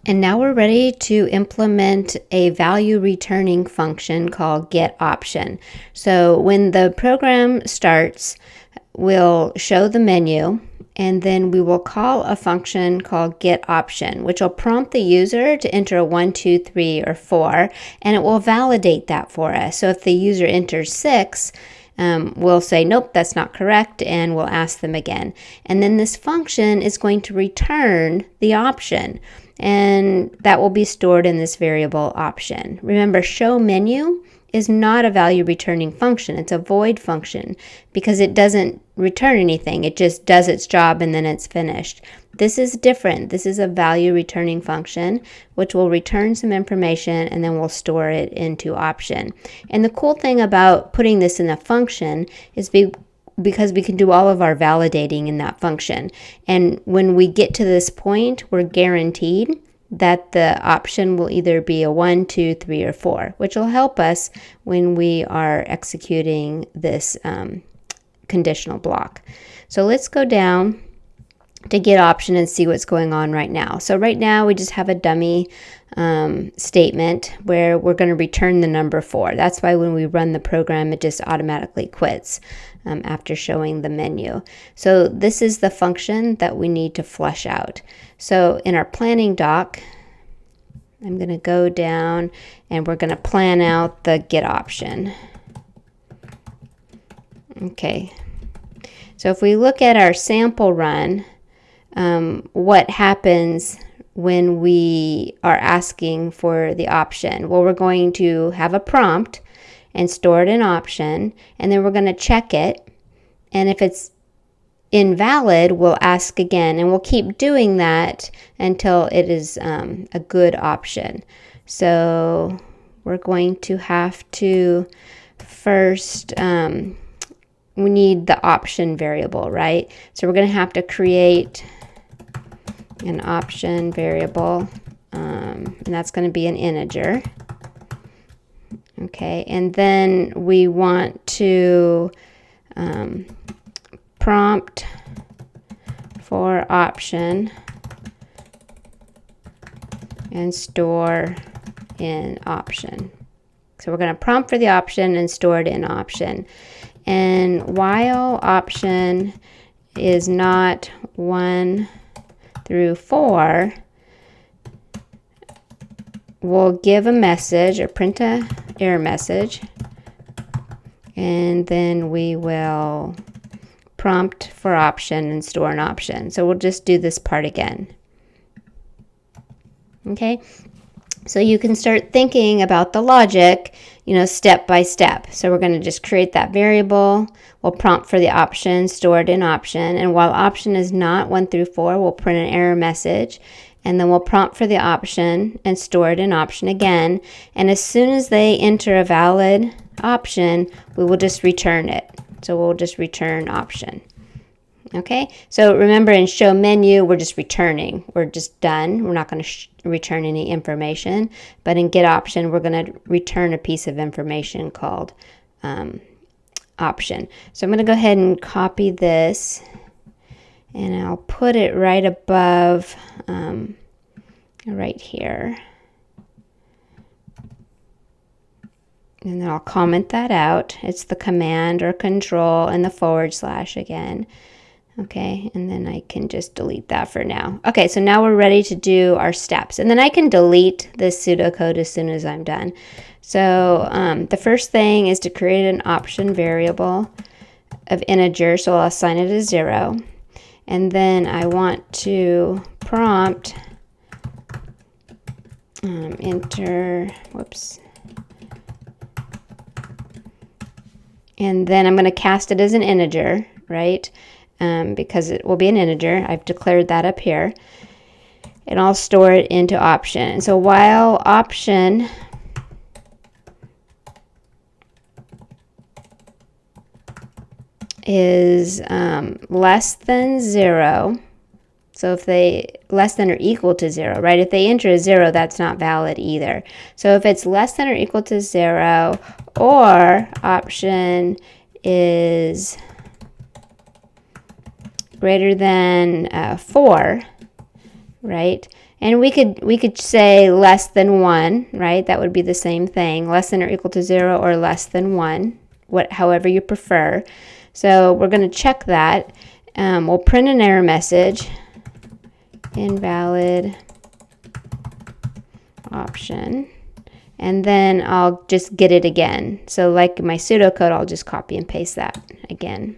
And now we're ready to implement a value returning function called getOption. So when the program starts, we'll show the menu, and then we will call a function called getOption, which will prompt the user to enter a 1, 2, 3, or 4, and it will validate that for us. So if the user enters 6, we'll say, nope, that's not correct, and we'll ask them again. And then this function is going to return the option, and that will be stored in this variable option. Remember, show menu is not a value returning function. It's a void function because it doesn't return anything. It just does its job and then it's finished. This is different. This is a value returning function which will return some information and then we'll store it into option. And the cool thing about putting this in a function is because we can do all of our validating in that function. And when we get to this point, we're guaranteed that the option will either be a 1, 2, 3, or 4, which will help us when we are executing this conditional block. So let's go down to getOption and see what's going on right now. So right now we just have a dummy statement where we're going to return the number 4. That's why when we run the program, it just automatically quits after showing the menu. So this is the function that we need to flesh out. So in our planning doc, I'm going to go down and we're going to plan out the getOption. Okay. So if we look at our sample run, what happens when we are asking for the option? Well, we're going to have a prompt and store it in option, and then we're going to check it, and if it's invalid, we'll ask again, and we'll keep doing that until it is a good option. So we're going to have to first we need the option variable, right? So we're going to have to create an option variable, and that's going to be an integer. Okay, and then we want to prompt for option and store in option. So we're going to prompt for the option and store it in option. And while option is not 1 through 4, we'll give a message or print a error message, and then we will prompt for option and store an option. So we'll just do this part again. Okay, so you can start thinking about the logic, step by step. So we're going to just create that variable. We'll prompt for the option, store it in option, and while option is not 1 through 4, we'll print an error message, and then we'll prompt for the option and store it in option again. And as soon as they enter a valid option, we will just return it. So we'll just return option. Okay, so remember in show menu, we're just returning. We're just done. We're not going to return any information. But in getOption, we're going to return a piece of information called option. So I'm going to go ahead and copy this, and I'll put it right above, right here. And then I'll comment that out. It's the command or control and the / again. Okay, and then I can just delete that for now. Okay, so now we're ready to do our steps. And then I can delete this pseudocode as soon as I'm done. So the first thing is to create an option variable of integer, so I'll assign it as 0. And then I want to prompt enter, whoops. And then I'm going to cast it as an integer, right? Because it will be an integer. I've declared that up here. And I'll store it into option. And so while option is less than 0, so if they less than or equal to 0, right? If they enter a 0, that's not valid either. So if it's less than or equal to 0, or option is greater than 4, right? And we could say less than 1, right? That would be the same thing, less than or equal to 0 or less than 1, however you prefer. So we're going to check that. We'll print an error message, invalid option, and then I'll just get it again. So like my pseudocode, I'll just copy and paste that again.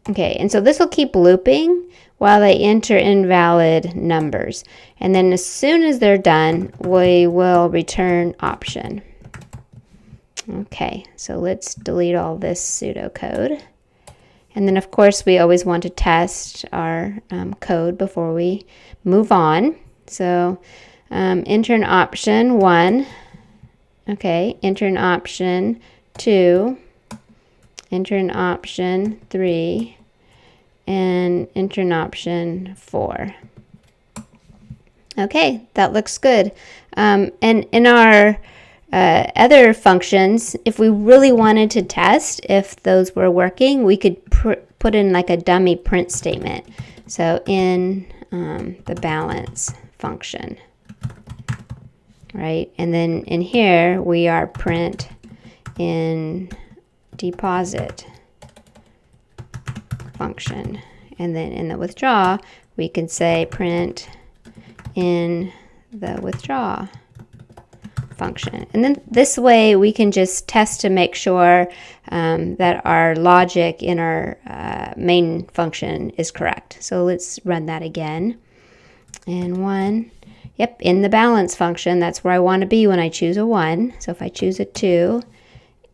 Okay, and so this will keep looping while they enter invalid numbers. And then as soon as they're done, we will return option. Okay, so let's delete all this pseudocode. And then of course we always want to test our code before we move on. So enter an option 1. Okay, enter an option 2. Enter an option 3, and enter an option 4. Okay, that looks good. And in our other functions, if we really wanted to test if those were working, we could put in like a dummy print statement. So in the balance function, right? And then in here, we are print in deposit function, and then in the withdraw we can say print in the withdraw function. And then this way we can just test to make sure that our logic in our main function is correct. So let's run that again. And 1, yep, in the balance function, that's where I want to be when I choose a 1. So if I choose a 2,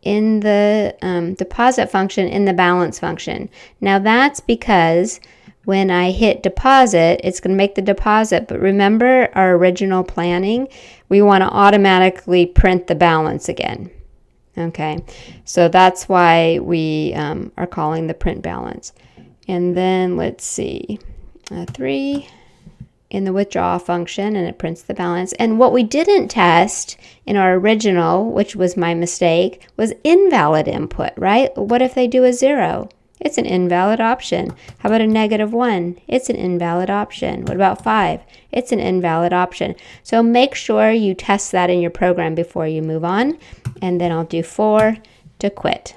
in the deposit function, in the balance function. Now that's because when I hit deposit, it's going to make the deposit. But remember our original planning, we want to automatically print the balance again. Okay, so that's why we are calling the print balance. And then let's see, 3 in the withdraw function, and it prints the balance. And what we didn't test in our original, which was my mistake, was invalid input, right? What if they do a 0? It's an invalid option. How about a -1? It's an invalid option. What about 5? It's an invalid option. So make sure you test that in your program before you move on. And then I'll do 4 to quit.